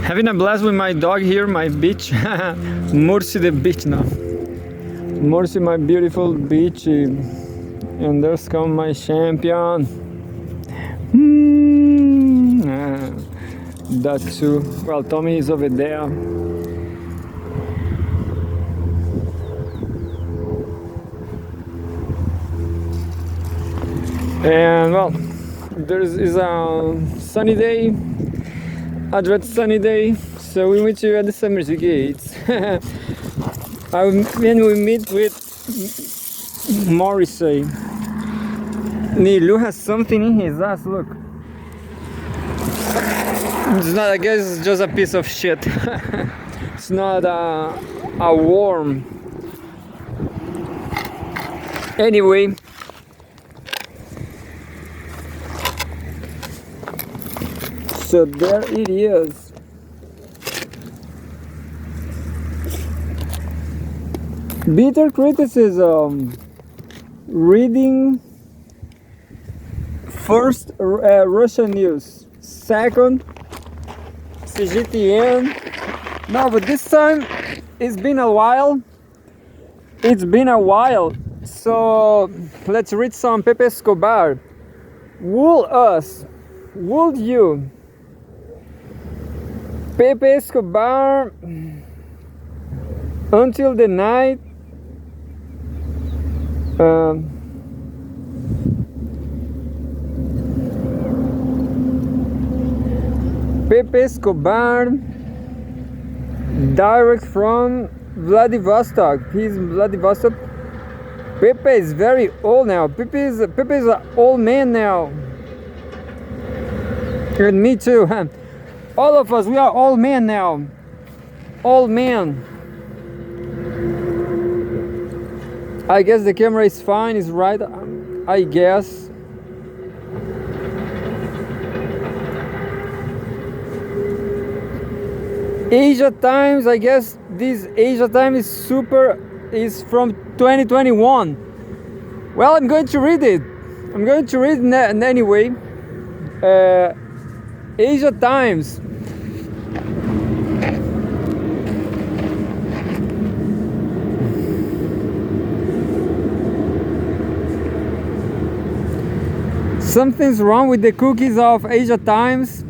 Having a blast with my dog here, my beach. Murci the beach now. Murci, my beautiful beach. And there's come my champion. That too. Well, Tommy is over there. And well, there is a sunny day, a dread sunny day, so we meet you at the Summer's Gates. And we meet with Morrissey. Nilu has something in his ass, look. It's not, I guess it's just a piece of shit. It's not a worm. Anyway. So there it is. Bitter criticism. Reading first Russian news. Second CGTN. No, but this time it's been a while. So let's read some Pepe Escobar. Would you? Pepe Escobar until the night Pepe Escobar direct from Vladivostok. He's Vladivostok. Pepe is very old now. Pepe is an old man now. And me too. All of us, we are old men now. Old men. I guess the camera is fine, is right, I guess. Asia Times, I guess this Asia Time is from 2021. Well, I'm going to read it. Anyway. Asia Times. Something's wrong with the cookies of Asia Times.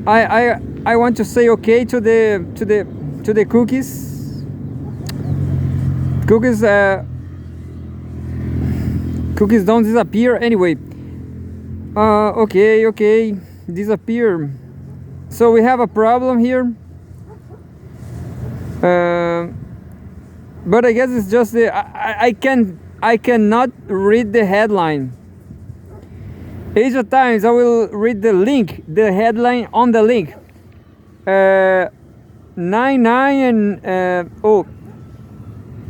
I want to say okay to the cookies. Cookies don't disappear anyway. Okay, disappear. So we have a problem here. But I guess it's just I cannot read the headline. Asia Times, I will read the link, the headline on the link. 9/9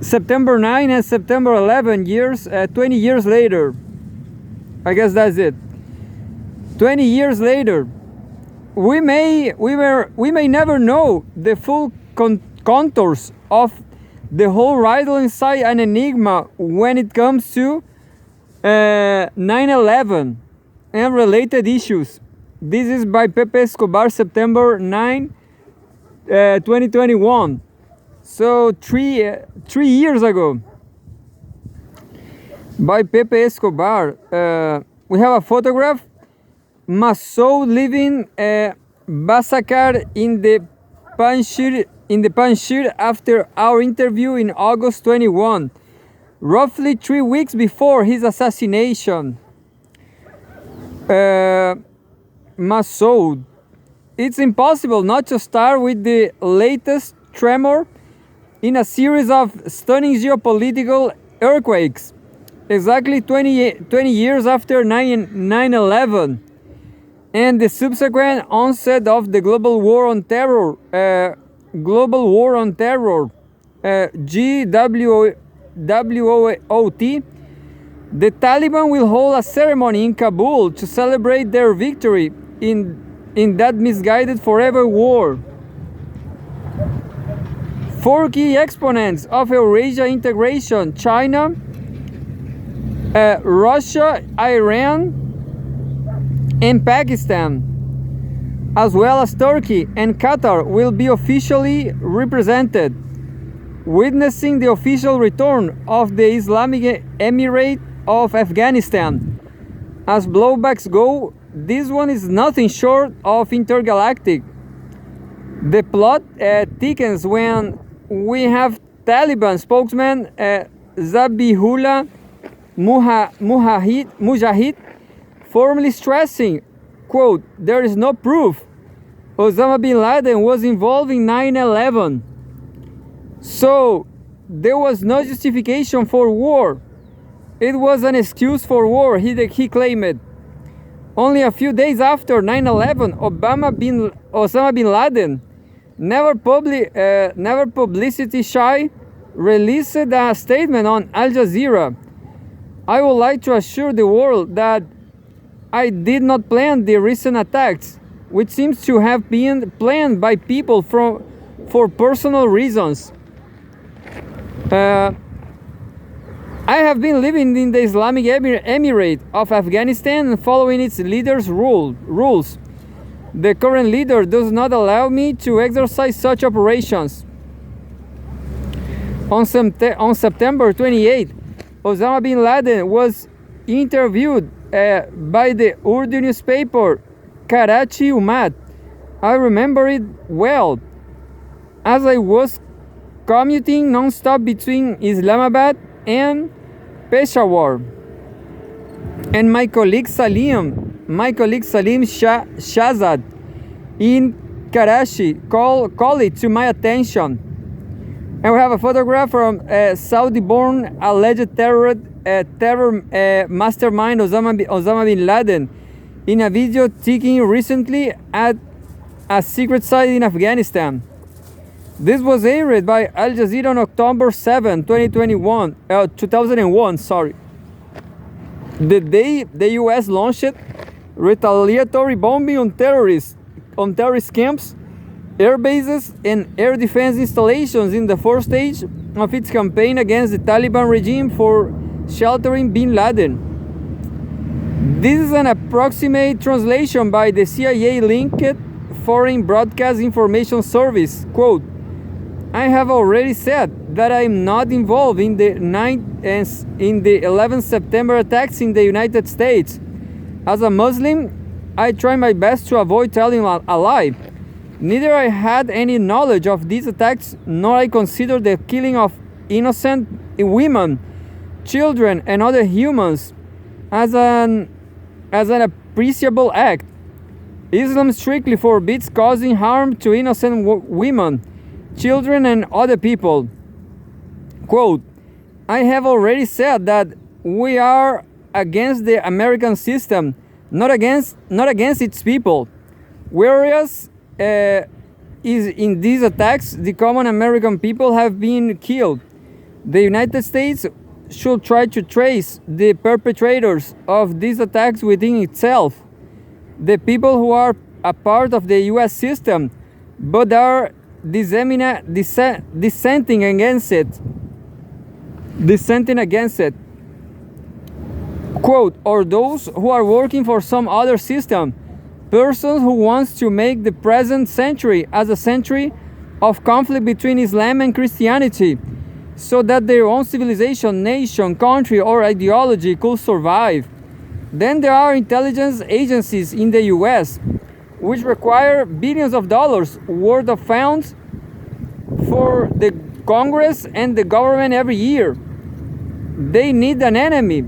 September 9 and September 11 years, 20 years later. I guess that's it. 20 years later, we may never know the full contours of the whole riddle inside an enigma when it comes to 9/11 and related issues. This is by Pepe Escobar, September 9, 2021. So three years ago. By Pepe Escobar. We have a photograph. Masoud living Basakar in the Panjshir after our interview in August 21, roughly 3 weeks before his assassination. Masoud, it's impossible not to start with the latest tremor in a series of stunning geopolitical earthquakes, exactly 20 years after 9/11. And the subsequent onset of the global war on terror, GWOT, the Taliban will hold a ceremony in Kabul to celebrate their victory in that misguided forever war. 4 key exponents of Eurasia integration: China, Russia, Iran, and Pakistan as well as Turkey and Qatar, will be officially represented, witnessing the official return of the Islamic Emirate of Afghanistan. As blowbacks go, this one is nothing short of intergalactic. The plot thickens when we have Taliban spokesman Zabihullah Mujahid formally stressing, quote, "There is no proof Osama bin Laden was involved in 9/11. So there was no justification for war. It was an excuse for war," he claimed. Only a few days after 9/11, Osama bin Laden, never publicity shy, released a statement on Al Jazeera. "I would like to assure the world that I did not plan the recent attacks, which seems to have been planned by people for personal reasons. I have been living in the Islamic Emirate of Afghanistan and following its leader's rules. The current leader does not allow me to exercise such operations." On September 28, Osama bin Laden was interviewed by the Urdu newspaper Karachi Ummat. I remember it well, as I was commuting non-stop between Islamabad and Peshawar. And my colleague Salim Shahzad in Karachi called it to my attention. And we have a photograph from Saudi-born alleged terror mastermind Osama bin Laden in a video taken recently at a secret site in Afghanistan. This was aired by Al Jazeera on October 7, 2001. The day the US launched retaliatory bombing on terrorist camps, air bases, and air defense installations in the first stage of its campaign against the Taliban regime for sheltering bin Laden. This is an approximate translation by the CIA-linked Foreign Broadcast Information Service. Quote, "I have already said that I am not involved in the 11 September attacks in the United States. As a Muslim, I try my best to avoid telling a lie. Neither I had any knowledge of these attacks, nor I consider the killing of innocent women, children, and other humans as an appreciable act. Islam strictly forbids causing harm to innocent women, children, and other people." Quote, "I have already said that we are against the American system, not against its people. Whereas is in these attacks, the common American people have been killed. The United States should try to trace the perpetrators of these attacks within itself. The people who are a part of the US system but are dissenting against it. Quote, "or those who are working for some other system, persons who wants to make the present century as a century of conflict between Islam and Christianity, so that their own civilization, nation, country, or ideology could survive. Then there are intelligence agencies in the US which require billions of dollars worth of funds for the Congress and the government every year. They need an enemy.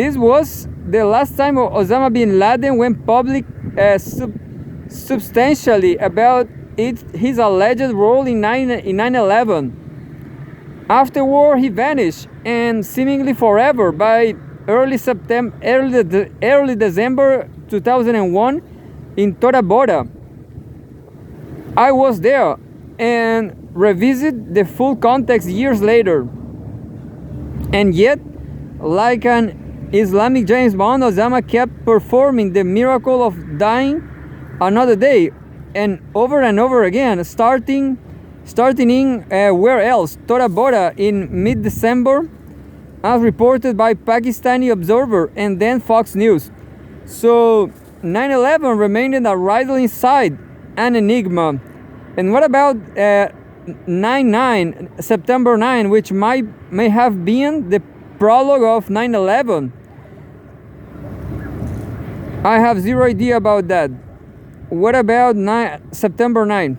This was the last time Osama bin Laden went public substantially about his alleged role in 9/11. Afterward, he vanished, and seemingly forever, by early December 2001 in Tora Bora. I was there and revisit the full context years later. And yet, like an Islamic James Bond, Osama kept performing the miracle of dying another day, and over again, starting in where else? Tora Bora in mid-December, as reported by Pakistani Observer and then Fox News. So 9/11 remained a riddle inside, an enigma. And what about 9/9, September 9, which may have been the prologue of 9/11? I have zero idea about that. What about September 9?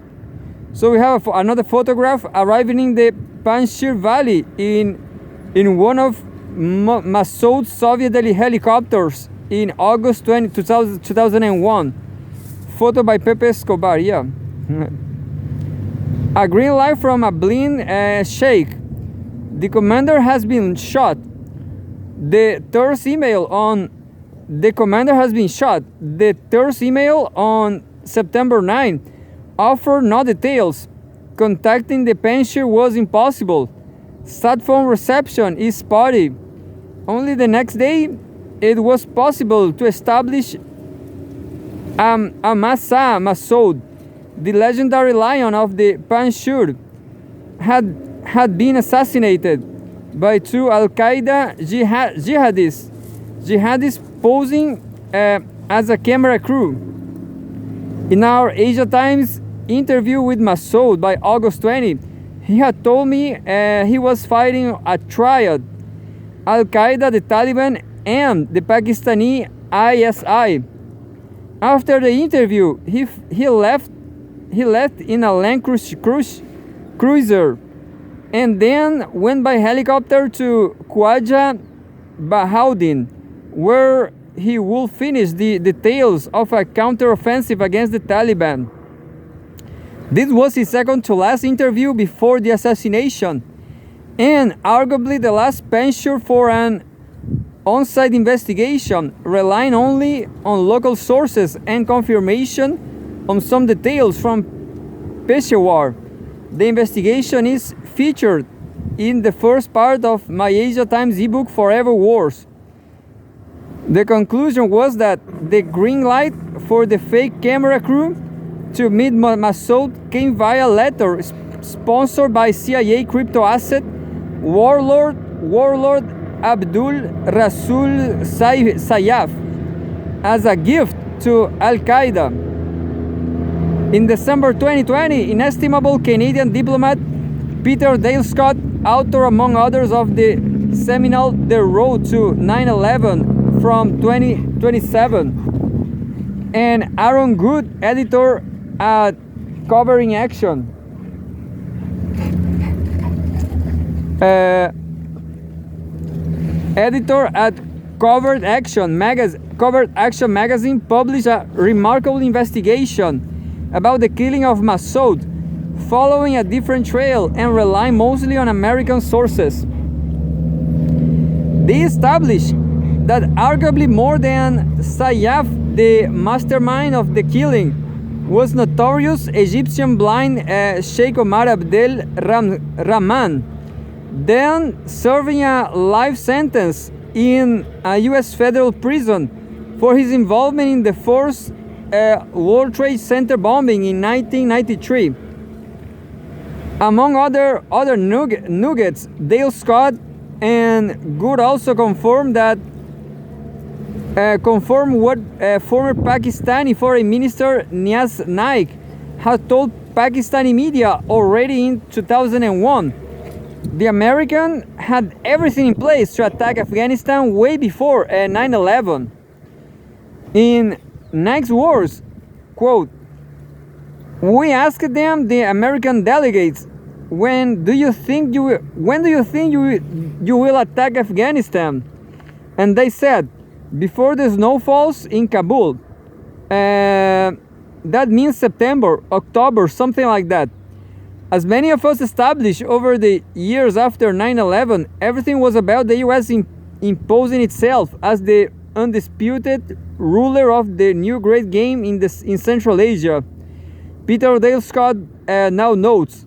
So we have another photograph arriving in the Panjshir Valley in one of Massoud's Soviet helicopters in August 2001. Photo by Pepe Escobar, yeah. A green light from a blind sheikh. The commander has been shot. The terrorist email on September 9 offered no details. Contacting the Panjshir was impossible. Sat phone reception is spotty. Only the next day, it was possible to establish Massoud, the legendary lion of the Panjshir, had been assassinated by two Al-Qaeda jihadists posing as a camera crew. In our Asia Times interview with Massoud by August 20, he had told me he was fighting a triad: Al-Qaeda, the Taliban, and the Pakistani ISI. After the interview, he left in a Land Cruiser and then went by helicopter to Khwaja Bahauddin, where he would finish the details of a counteroffensive against the Taliban. This was his second to last interview before the assassination, and arguably the last Panjshir for an on-site investigation, relying only on local sources and confirmation on some details from Peshawar. The investigation is featured in the first part of my Asia Times ebook Forever Wars. The conclusion was that the green light for the fake camera crew to meet Massoud came via letter sponsored by CIA crypto asset warlord Abdul Rasul Sayyaf as a gift to Al-Qaeda. In December 2020, inestimable Canadian diplomat Peter Dale Scott, author among others of the seminal The Road to 9/11 from 2027, and Aaron Good, editor at Covering Action, editor at Covered Action magazine, published a remarkable investigation about the killing of Massoud, following a different trail and relying mostly on American sources. They established that arguably more than Sayyaf, the mastermind of the killing, was notorious Egyptian blind Sheikh Omar Abdel Rahman, then serving a life sentence in a U.S. federal prison for his involvement in the first World Trade Center bombing in 1993. Among other nuggets, Dale Scott and Good also confirmed what former Pakistani Foreign Minister Niaz Naik had told Pakistani media already in 2001. The American had everything in place to attack Afghanistan way before 9/11. In Naik's words, quote, "We asked them, the American delegates, when do you think you will attack Afghanistan? And they said, before the snow falls in Kabul. That means September, October, something like that. As many of us established over the years after 9/11, everything was about the US imposing itself as the undisputed ruler of the new great game in Central Asia." Peter Dale Scott now notes,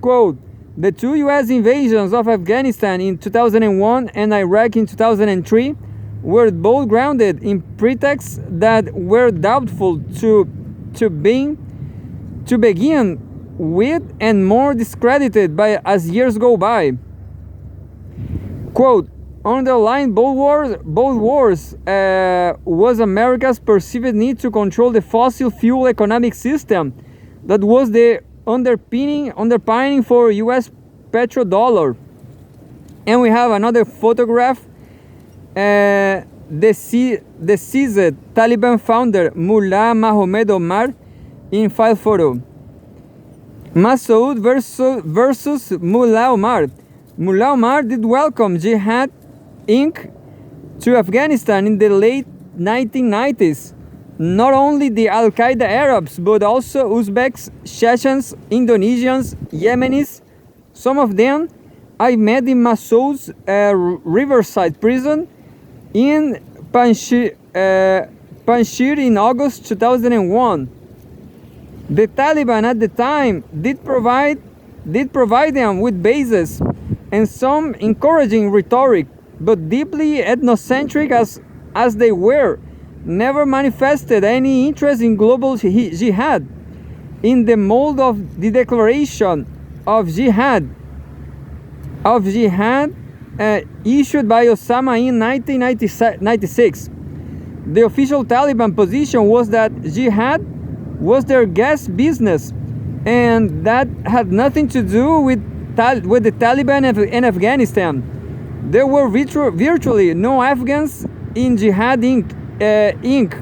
quote, "The two US invasions of Afghanistan in 2001 and Iraq in 2003 were both grounded in pretexts that were doubtful to begin with and more discredited as years go by." Quote, underlying both wars was America's perceived need to control the fossil fuel economic system that was the underpinning for U.S. petrodollar. And we have another photograph. The seized Taliban founder Mullah Mohammed Omar in file photo. Masoud versus Mullah Omar. Mullah Omar did welcome Jihad Inc. to Afghanistan in the late 1990s. Not only the Al-Qaeda Arabs, but also Uzbeks, Chechens, Indonesians, Yemenis. Some of them I met in Masoud's Riverside prison in Panjshir in August 2001. The Taliban at the time did provide them with bases and some encouraging rhetoric, but deeply ethnocentric as they were, never manifested any interest in global jihad. In the mold of the declaration of jihad issued by Osama in 1996, the official Taliban position was that jihad was their gas business, and that had nothing to do with the Taliban in Afghanistan. There were virtually no Afghans in Jihad Inc.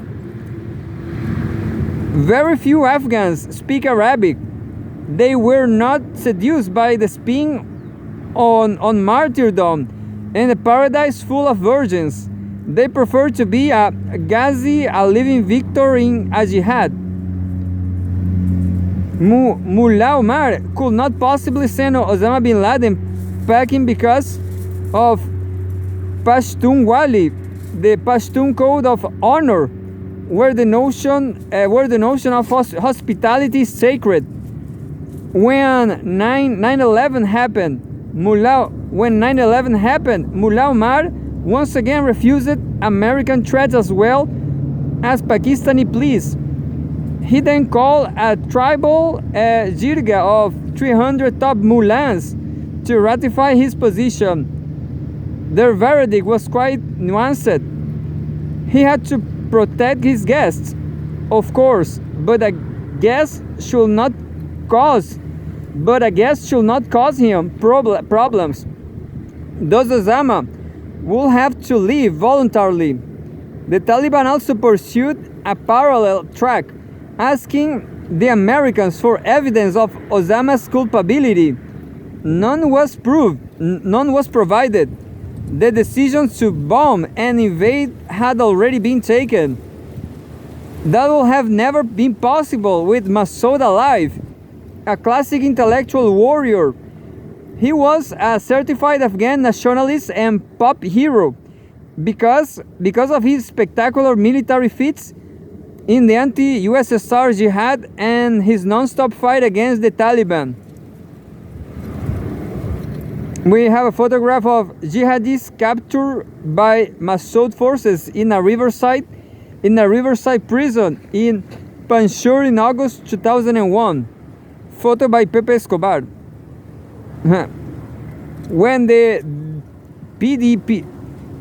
Very few Afghans speak Arabic. They were not seduced by the spin on martyrdom and a paradise full of virgins. They prefer to be a Ghazi, a living victor in a jihad. Mullah Omar could not possibly send Osama bin Laden packing because of Pashtun Wali, the Pashtun code of honor, where the notion of hospitality is sacred. When 9/11 happened, Mullah Omar once again refused American threats as well as Pakistani pleas. He then called a tribal jirga of 300 top mullahs to ratify his position. Their verdict was quite nuanced. He had to protect his guests, of course, but a guest should not cause him problems. Thus Osama will have to leave voluntarily. The Taliban also pursued a parallel track, asking the Americans for evidence of Osama's culpability. None was provided. The decision to bomb and invade had already been taken. That would have never been possible with Masoud alive, a classic intellectual warrior. He was a certified Afghan nationalist and pop hero because of his spectacular military feats in the anti-USSR jihad and his non-stop fight against the Taliban. We have a photograph of jihadists captured by Masoud forces in a riverside prison in Panjshir in August 2001. Photo by Pepe Escobar. When the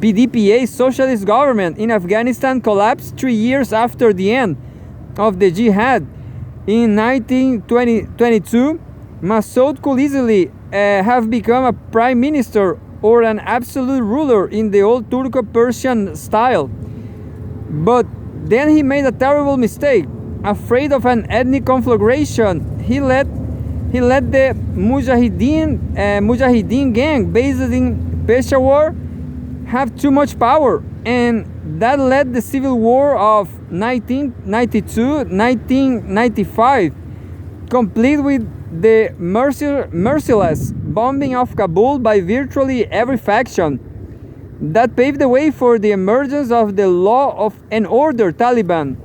PDPA socialist government in Afghanistan collapsed 3 years after the end of the jihad in 1922, Masoud could easily have become a prime minister or an absolute ruler in the old Turco-Persian style. But then he made a terrible mistake. Afraid of an ethnic conflagration, he let the Mujahideen gang based in Peshawar have too much power, and that led the civil war of 1992-1995, complete with the merciless bombing of Kabul by virtually every faction. That paved the way for the emergence of the law of and order Taliban.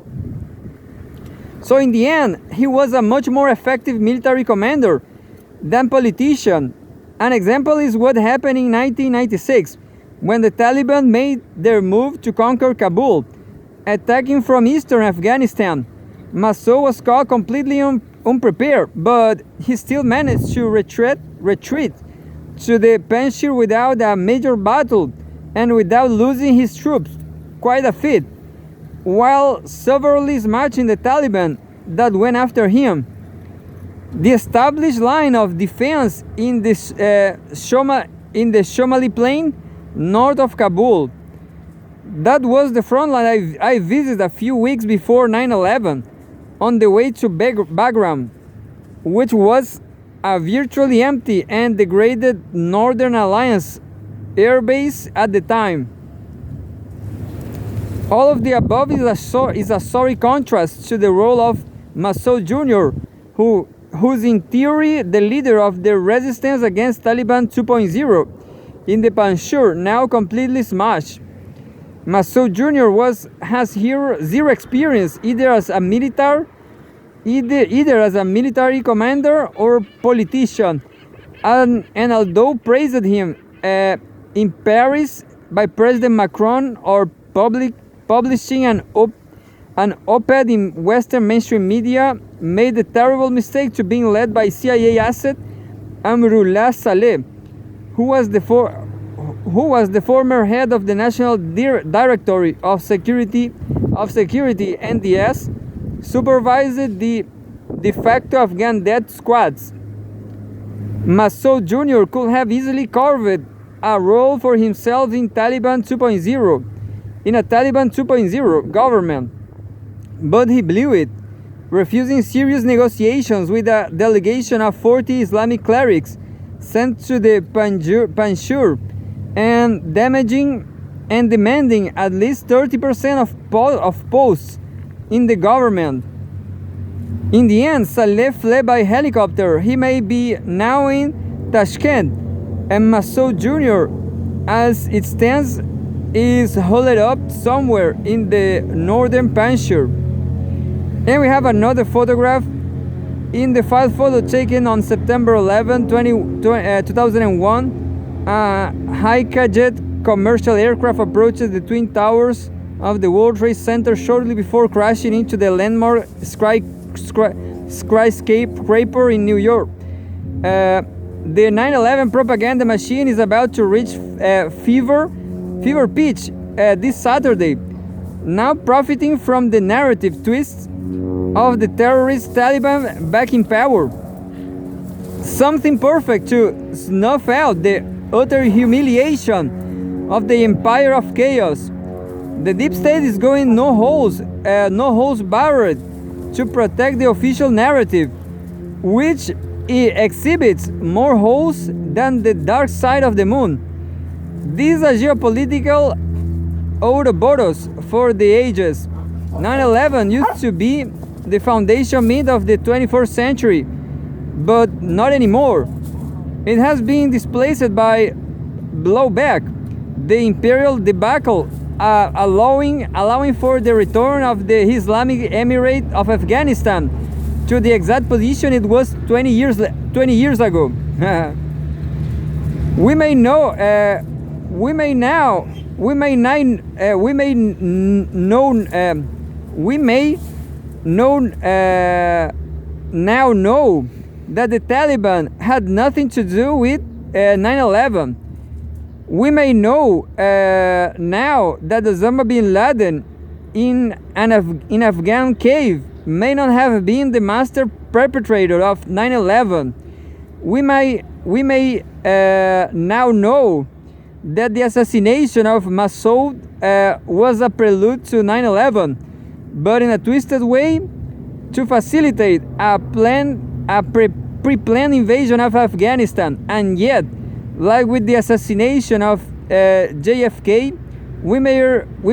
So in the end, he was a much more effective military commander than politician. An example is what happened in 1996, when the Taliban made their move to conquer Kabul, attacking from eastern Afghanistan. Masoud was caught completely unprepared, but he still managed to retreat to the Panjshir without a major battle and without losing his troops, quite a feat, while severely smashing the Taliban that went after him. The established line of defense in the Shomali Plain, north of Kabul. That was the front line I visited a few weeks before 9/11 on the way to Bagram, which was a virtually empty and degraded Northern Alliance airbase at the time. All of the above is a sorry contrast to the role of Massoud Jr., who's in theory the leader of the resistance against Taliban 2.0 in the Panjshir, now completely smashed. Massoud Jr. has here zero experience either as a military commander or politician, and although praised him in Paris by President Macron or publishing an op-ed in Western mainstream media, made the terrible mistake to being led by CIA asset Amrullah Saleh, who was the former head of the National Directorate of Security (NDS), supervised the de facto Afghan death squads. Massoud Jr. could have easily carved a role for himself in a Taliban 2.0 government, but he blew it, refusing serious negotiations with a delegation of 40 Islamic clerics sent to the Panjshir, and demanding at least 30% of posts in the government. In the end, Saleh fled by helicopter. He may be now in Tashkent, and Massoud Jr., as it stands, is holed up somewhere in the northern Panjshir. And we have another photograph in the file photo taken on September 11, 2001. A high-jet commercial aircraft approaches the twin towers of the World Trade Center shortly before crashing into the landmark skyscraper in New York. The 9/11 propaganda machine is about to reach fever pitch this Saturday, now profiting from the narrative twists of the terrorist Taliban back in power. Something perfect to snuff out the utter humiliation of the empire of chaos. The deep state is going no holes barred to protect the official narrative, which exhibits more holes than the dark side of the moon. This is a geopolitical Ouroboros for the ages. 9/11 used to be the foundation myth of the 21st century, but not anymore. It has been displaced by blowback, the imperial debacle, allowing for the return of the Islamic Emirate of Afghanistan to the exact position it was 20 years ago. We may now know that the Taliban had nothing to do with 9/11. We may know now that Osama bin Laden in an Afghan cave may not have been the master perpetrator of 9/11. We may now know that the assassination of Massoud was a prelude to 9/11, but in a twisted way to facilitate a pre-planned invasion of Afghanistan. And yet, like with the assassination of JFK, we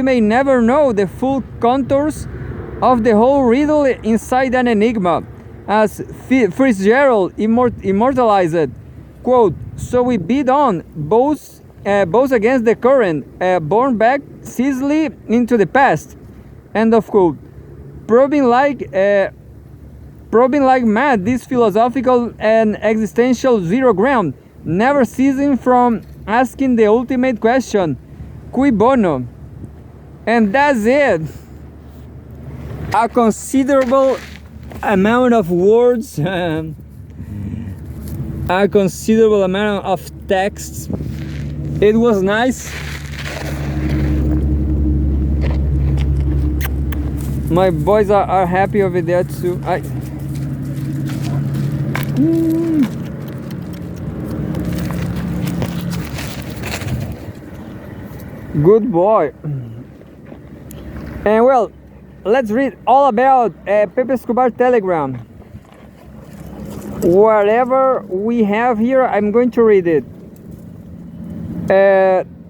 may never know the full contours of the whole riddle inside an enigma, as Fitzgerald immortalized, quote, "So we beat on, both against the current, borne back ceaselessly into the past," end of quote. Probing like mad this philosophical and existential zero ground, never ceasing from asking the ultimate question, cui bono? And that's it. A considerable amount of words, a considerable amount of text. It was nice My boys are happy over there too. Good boy. And well, let's read all about Pepe Escobar Telegram. Whatever we have here, I'm going to read it.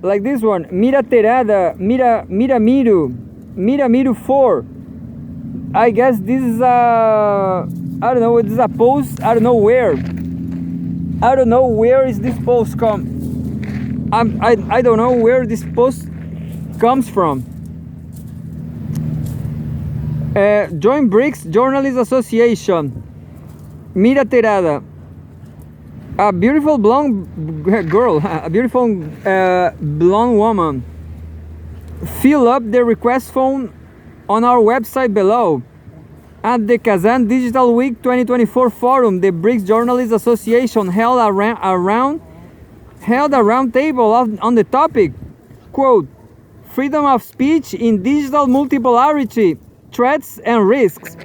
Like this one, Mira Terada, Mira Miru 4. I guess this is a, I don't know, this is a post, I don't know where is this post come. I don't know where this post comes from. Join BRICS Journalists Association. Mira Terada, a beautiful blonde girl, a beautiful blonde woman. Fill up the request form on our website below. At the Kazan Digital Week 2024 forum, the BRICS Journalists Association held a round table on the topic, quote, freedom of speech in digital multipolarity, threats and risks.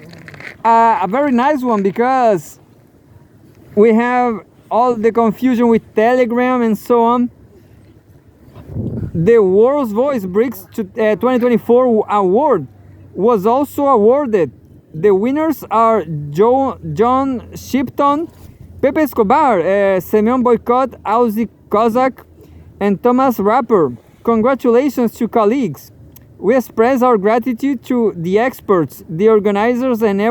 A very nice one, because we have all the confusion with Telegram and so on. The World's Voice BRICS 2024 award was also awarded. The winners are John Shipton, Pepe Escobar, Semyon Boycott, Auzi Kozak, and Thomas Rapper. Congratulations to colleagues. We express our gratitude to the experts, the organizers, and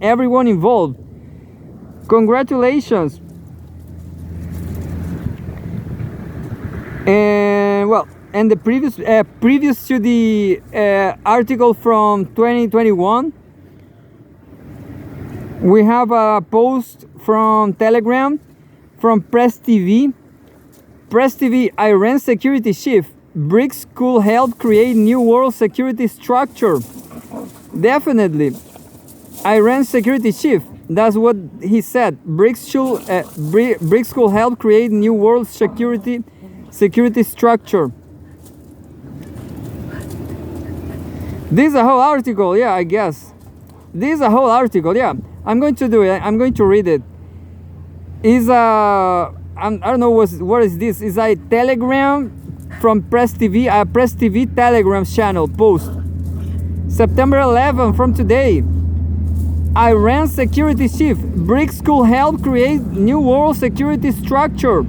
everyone involved. Congratulations. And well, and the previous to the article from 2021, we have a post from Telegram from Press TV. Press TV, Iran security chief. BRICS could help create new world security structure. Definitely. Iran security chief. That's what he said. BRICS could help create new world security structure. This is a whole article, yeah, I guess. This is a whole article, yeah. I'm going to do it. I'm going to read it. Is I don't know what is this. Is a Telegram from Press TV, a Press TV Telegram channel post. September 11 from today. Iran security chief. BRICS could help create new world security structure.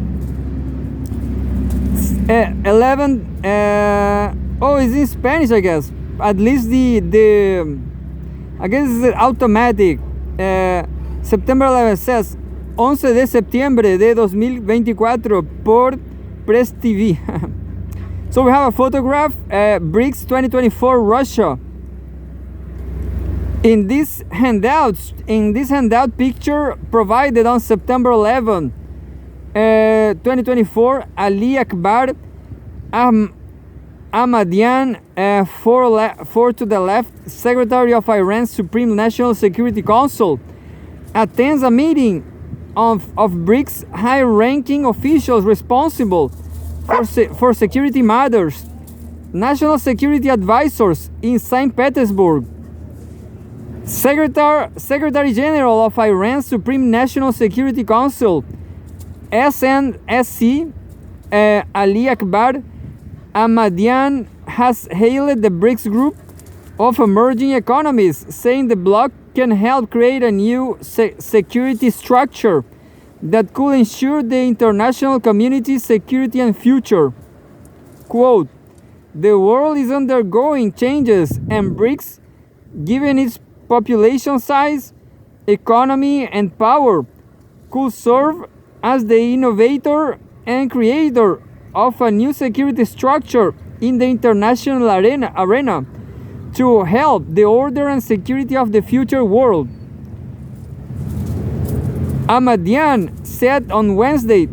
11. Oh, it's in Spanish, I guess. At least the I guess it's automatic. September 11 says 11 de septiembre de 2024 por Press TV. So we have a photograph, BRICS 2024 Russia. In this handout picture provided on September 11, 2024, Ali Akbar Ahmadian, for to the left, Secretary of Iran's Supreme National Security Council, attends a meeting of BRICS high-ranking officials responsible for security matters, national security advisors in St. Petersburg. Secretary General of Iran's Supreme National Security Council, SNSC, Ali Akbar Ahmadian, has hailed the BRICS group of emerging economies, saying the bloc can help create a new security structure that could ensure the international community's security and future. Quote, the world is undergoing changes, and BRICS, given its population size, economy, and power, could serve as the innovator and creator of a new security structure in the international arena to help the order and security of the future world. Ahmadian said on Wednesday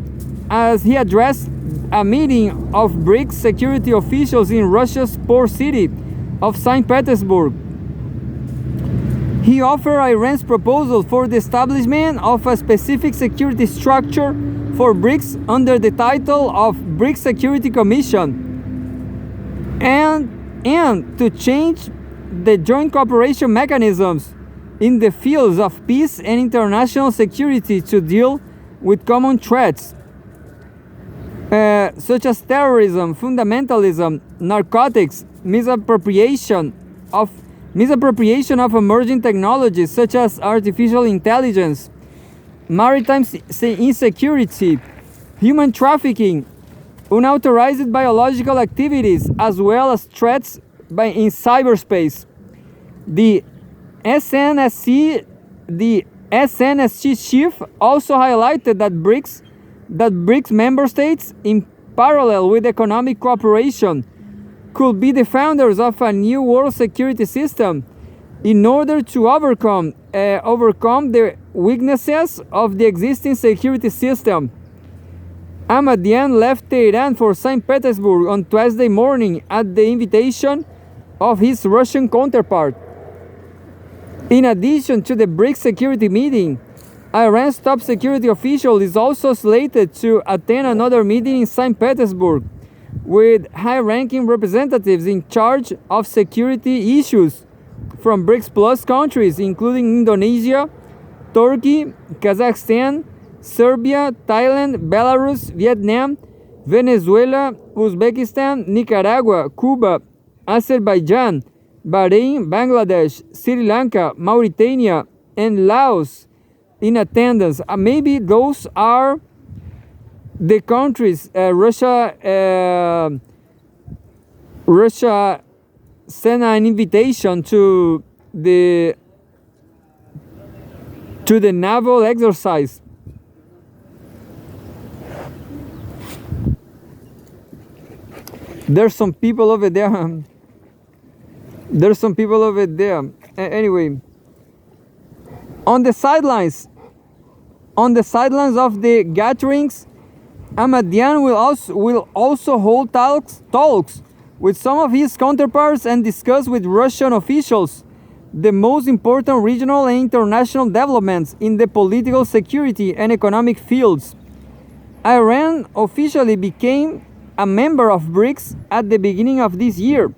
as he addressed a meeting of BRICS security officials in Russia's port city of St. Petersburg. He offered Iran's proposal for the establishment of a specific security structure for BRICS under the title of BRICS Security Commission, and to change the joint cooperation mechanisms in the fields of peace and international security to deal with common threats, such as terrorism, fundamentalism, narcotics, misappropriation of emerging technologies such as artificial intelligence, maritime insecurity, human trafficking, unauthorized biological activities, as well as threats in cyberspace. The SNSC chief also highlighted that BRICS member states, in parallel with economic cooperation, could be the founders of a new world security system in order to overcome the weaknesses of the existing security system. Ahmadiyyan left Tehran for St. Petersburg on Tuesday morning at the invitation of his Russian counterpart. In addition to the BRICS security meeting, Iran's top security official is also slated to attend another meeting in St. Petersburg with high-ranking representatives in charge of security issues from BRICS Plus countries, including Indonesia, Turkey, Kazakhstan, Serbia, Thailand, Belarus, Vietnam, Venezuela, Uzbekistan, Nicaragua, Cuba, Azerbaijan, Bahrain, Bangladesh, Sri Lanka, Mauritania, and Laos in attendance. Maybe those are the countries. Russia sent an invitation to the naval exercise. There's some people over there. Anyway, on the sidelines of the gatherings, Ahmadiyyan will also hold talks with some of his counterparts and discuss with Russian officials the most important regional and international developments in the political, security, and economic fields. Iran officially became a member of BRICS at the beginning of this year,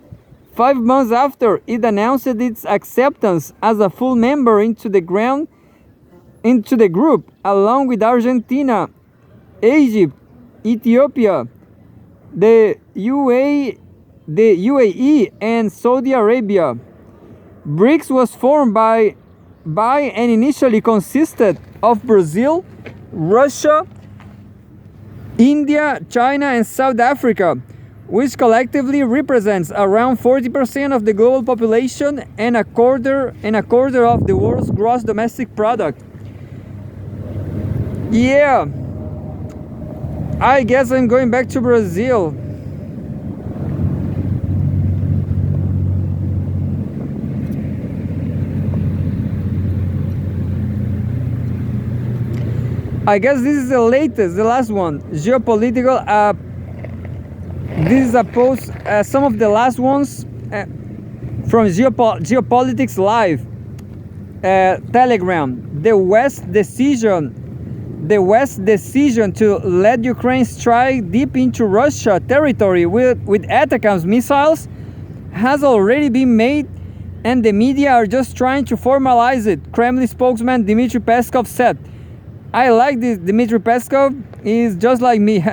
5 months after it announced its acceptance as a full member into the group, along with Argentina, Egypt, Ethiopia, the UAE, and Saudi Arabia. BRICS was formed by and initially consisted of Brazil, Russia, India, China, and South Africa, which collectively represents around 40% of the global population and a quarter of the world's gross domestic product. Yeah, I guess I'm going back to Brazil. I guess this is the last one. Geopolitical. This is a post, some of the last ones from Geopolitics Live, Telegram. The West's decision to let Ukraine strike deep into Russia territory with ATACMS missiles has already been made, and the media are just trying to formalize it, Kremlin spokesman Dmitry Peskov said. I like this. Dmitry Peskov is just like me.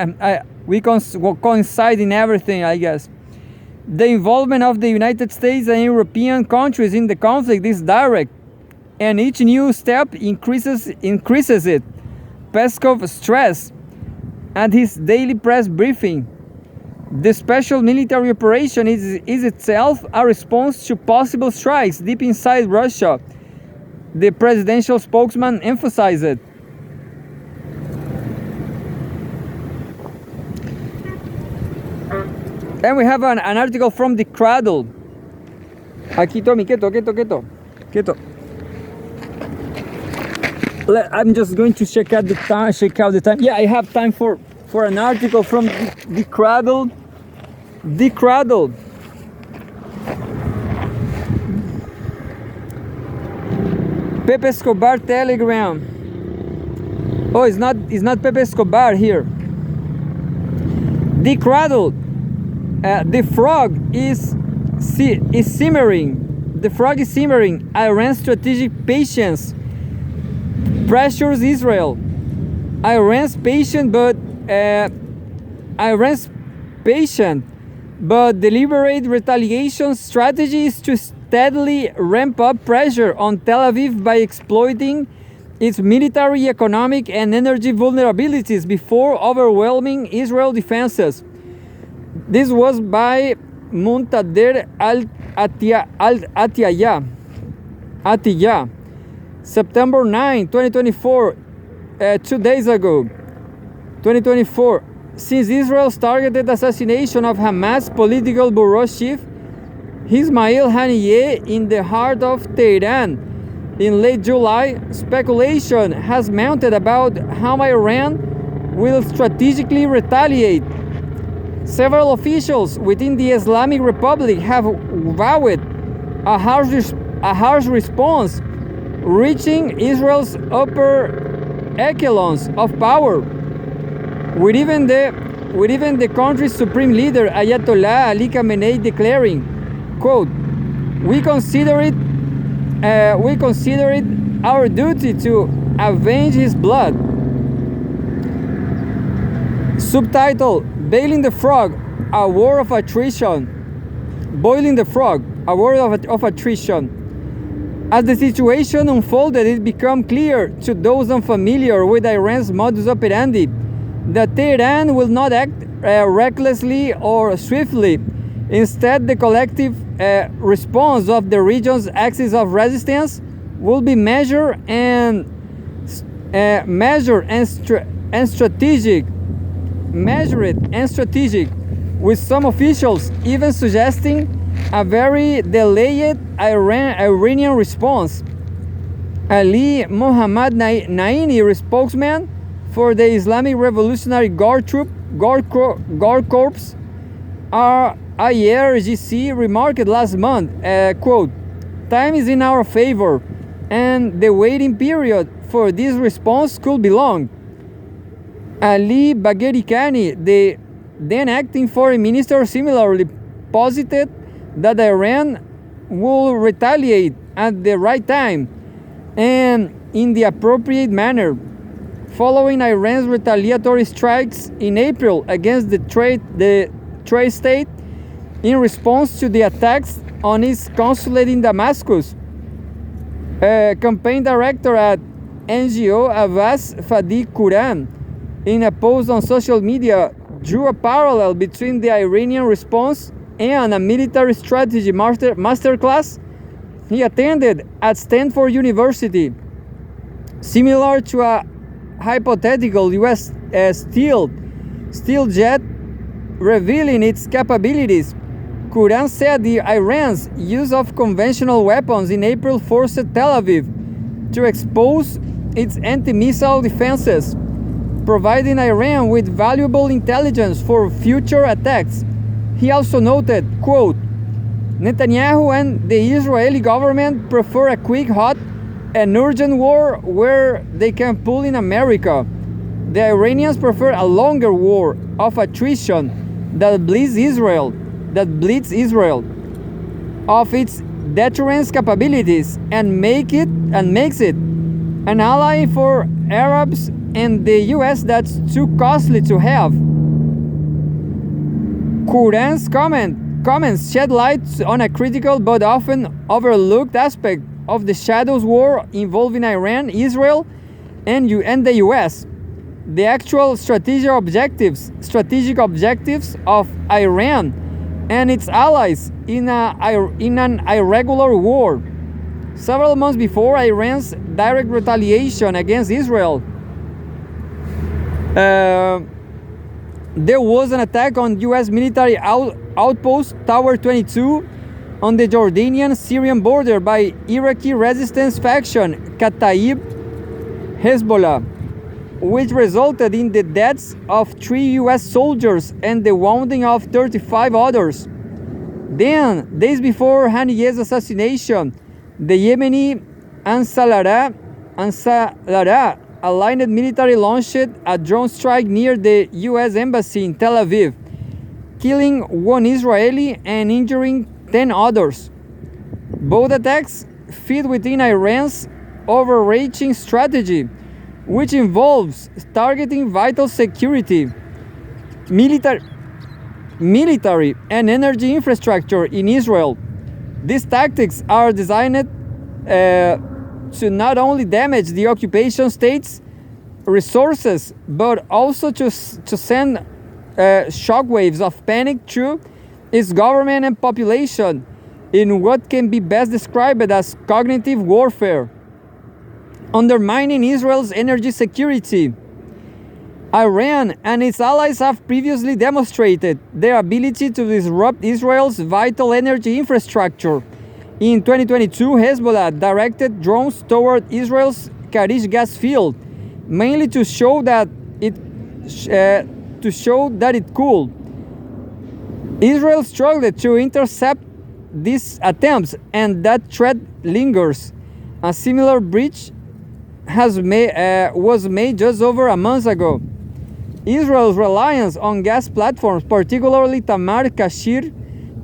We coincide in everything, I guess. The involvement of the United States and European countries in the conflict is direct, and each new step increases it, Peskov stressed at his daily press briefing. The special military operation is itself a response to possible strikes deep inside Russia, the presidential spokesman emphasized. And we have an article from The Cradle. Aquí, Tommy, quieto. I'm just going to check out the time. Yeah, I have time for an article from The Cradle. The Cradle. Pepe Escobar Telegram. Oh, it's not Pepe Escobar here. The Cradle. The frog is simmering. the frog is simmering. Iran's strategic patience pressures Israel. Iran's patient but deliberate retaliation strategy is to steadily ramp up pressure on Tel Aviv by exploiting its military, economic, and energy vulnerabilities before overwhelming Israel defenses. This was by Muntader Atiyah, September 9, 2024, 2 days ago. 2024. Since Israel's targeted assassination of Hamas political bureau chief Ismail Haniyeh in the heart of Tehran in late July, speculation has mounted about how Iran will strategically retaliate. Several officials within the Islamic Republic have vowed a harsh response, reaching Israel's upper echelons of power, with even the country's supreme leader Ayatollah Ali Khamenei declaring, quote, we consider it our duty to avenge his blood." Subtitle: Boiling the Frog, a war of attrition. Boiling the Frog, a war of attrition. As the situation unfolded, it became clear to those unfamiliar with Iran's modus operandi that Tehran will not act recklessly or swiftly. Instead, the collective response of the region's axis of resistance will be measured and strategic, with some officials even suggesting a very delayed Iranian response. Ali Mohammad Naini, spokesman for the Islamic Revolutionary Guard Corps, IRGC, remarked last month, quote, time is in our favor, and the waiting period for this response could be long. Ali Bagheri Kani, the then acting foreign minister, similarly posited that Iran will retaliate at the right time and in the appropriate manner, following Iran's retaliatory strikes in April against the trade state in response to the attacks on its consulate in Damascus. Campaign director at NGO Abbas Fadi Quran, in a post on social media, drew a parallel between the Iranian response and a military strategy masterclass he attended at Stanford University. Similar to a hypothetical U.S. steel jet revealing its capabilities, Quran said the Iran's use of conventional weapons in April forced Tel Aviv to expose its anti-missile defenses, providing Iran with valuable intelligence for future attacks. He also noted, quote, Netanyahu and the Israeli government prefer a quick, hot, and urgent war where they can pull in America. The Iranians prefer a longer war of attrition that bleeds Israel of its deterrence capabilities and makes it an ally for Arabs and the US that's too costly to have. Quran's comments shed light on a critical but often overlooked aspect of the Shadows War involving Iran, Israel, and the US. The actual strategic objectives of Iran and its allies in an irregular war. Several months before Iran's direct retaliation against Israel, there was an attack on U.S. military outpost Tower 22 on the Jordanian-Syrian border by Iraqi resistance faction Kataib Hezbollah, which resulted in the deaths of 3 U.S. soldiers and the wounding of 35 others. Then, days before Haniyeh's assassination, the Yemeni Ansarallah aligned military launched a drone strike near the U.S. Embassy in Tel Aviv, killing 1 Israeli and injuring 10 others. Both attacks fit within Iran's overreaching strategy, which involves targeting vital security, military and energy infrastructure in Israel. These tactics are designed to not only damage the occupation state's resources, but also to send shockwaves of panic through its government and population in what can be best described as cognitive warfare. Undermining Israel's energy security. Iran and its allies have previously demonstrated their ability to disrupt Israel's vital energy infrastructure. In 2022, Hezbollah directed drones toward Israel's Karish gas field, mainly to show that it could. Israel struggled to intercept these attempts, and that threat lingers. A similar breach was made just over a month ago. Israel's reliance on gas platforms, particularly Tamar, Kashir,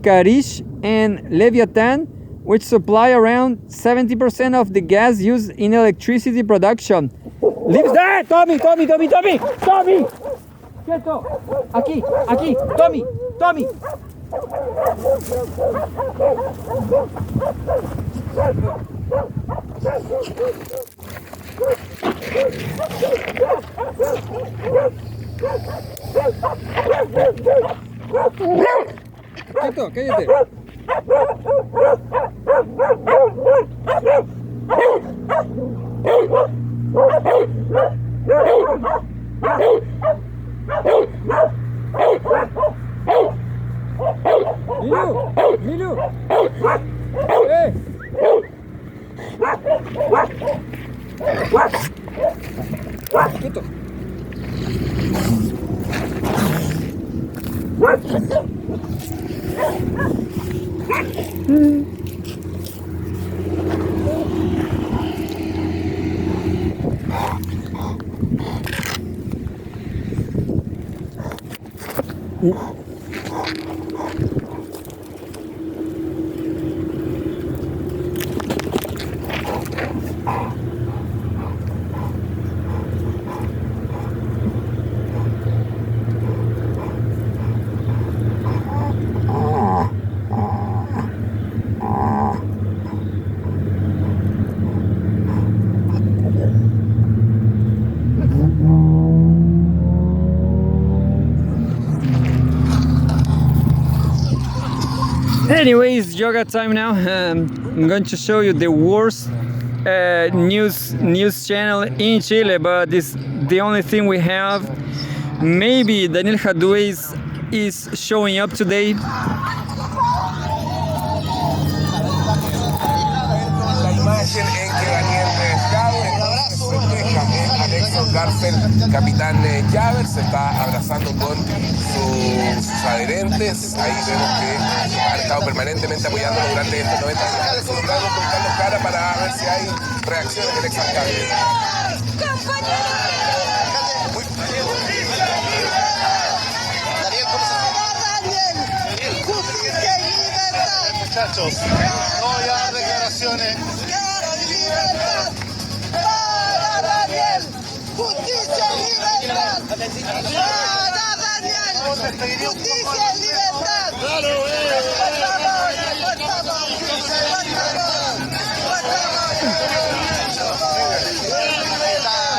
Karish, and Leviathan, which supply around 70% of the gas used in electricity production. Leave that! Tommy! Quieto! Aquí! Tommy! Quieto, cállate. Milu! Hey! Quieto. Anyways, yoga time now. I'm going to show you the worst news channel in Chile, but this the only thing we have. Maybe Daniel Jadue is showing up today. Capitán Javer se está abrazando con sus adherentes. Ahí vemos que han estado permanentemente apoyándolo durante estos 90 días. Estamos buscando cara para ver si hay reacciones del exalcalde. Muchachos, no voy a dar declaraciones. ¡Justicia y libertad! ¡Para Daniel! ¡Justicia y libertad! ¡Claro,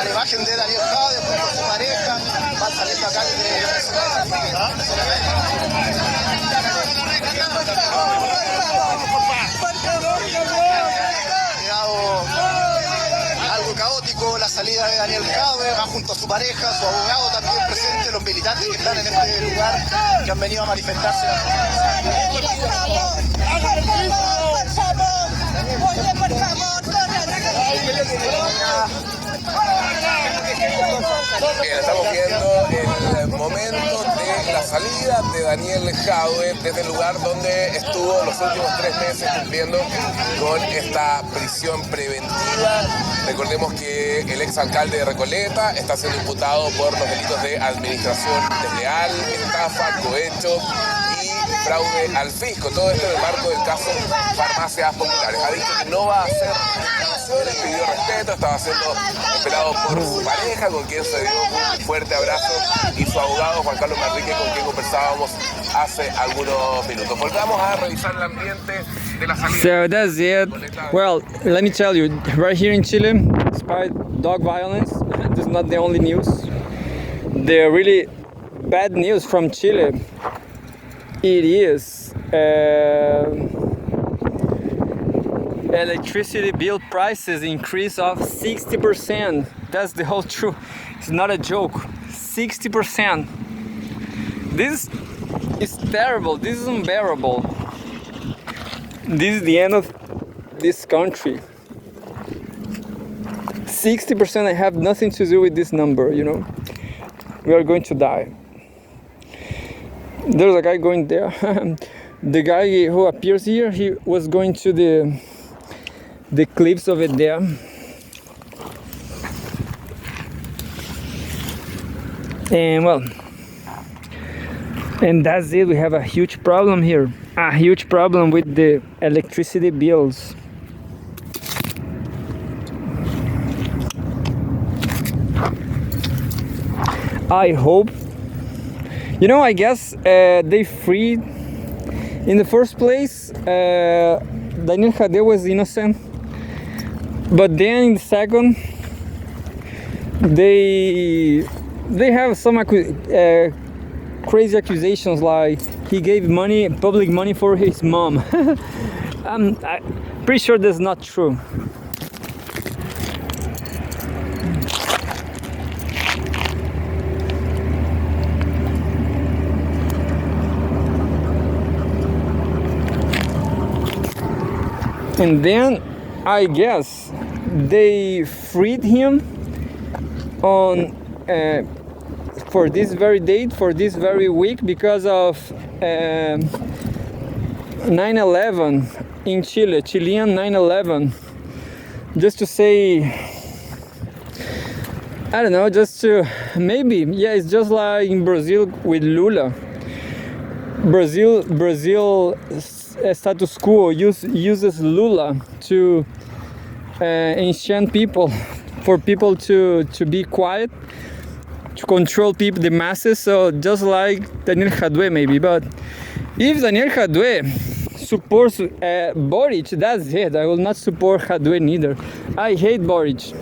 la imagen de Daniel Jadue junto a su pareja va saliendo acá desde algo caótico la salida de Daniel Jadue, va junto a su pareja, su abogado también presente, los militantes que están en este lugar, que han venido a manifestarse. Bien, estamos viendo el momento de la salida de Daniel Jadue desde el lugar donde estuvo los últimos 3 meses cumpliendo con esta prisión preventiva. Recordemos que el exalcalde de Recoleta está siendo imputado por los delitos de administración desleal, estafa, cohecho y fraude al fisco. Todo esto en el marco del caso Farmacias Populares. Ha dicho que no va a hacer declaraciones, pidió respeto, estaba siendo esperado por su pareja, con quien se dio un fuerte abrazo, y su abogado Juan Carlos Manrique, con quien conversábamos hace algunos minutos. Volvamos a revisar el ambiente de la salida. So that's it. Well, let me tell you, right here in Chile, despite dog violence, this is not the only news. The really bad news from Chile, it is electricity bill prices increase of 60%. That's the whole truth. It's not a joke. 60%. This is terrible. This is unbearable. This is the end of this country. 60%. I have nothing to do with this number, you know. We are going to die. There's a guy going there. The guy who appears here, he was going to the cliffs over there. And well, and that's it. We have a huge problem here. A huge problem with the electricity bills. I hope, you know, I guess they freed, in the first place, Daniel Jadwe was innocent, but then in the second, they have some crazy accusations, like he gave money, public money, for his mom. I'm pretty sure that's not true. And then I guess they freed him on for this very date, for this very week, because of 9/11 in Chile, Chilean 9/11. Just to say, I don't know, just to maybe, yeah, it's just like in Brazil with Lula. Brazil status quo uses Lula to enchant people, for people to be quiet, to control people, the masses. So just like Daniel Jadwe maybe. But if Daniel Jadwe supports Boric, that's it. I will not support Jadwe neither. I hate Boric.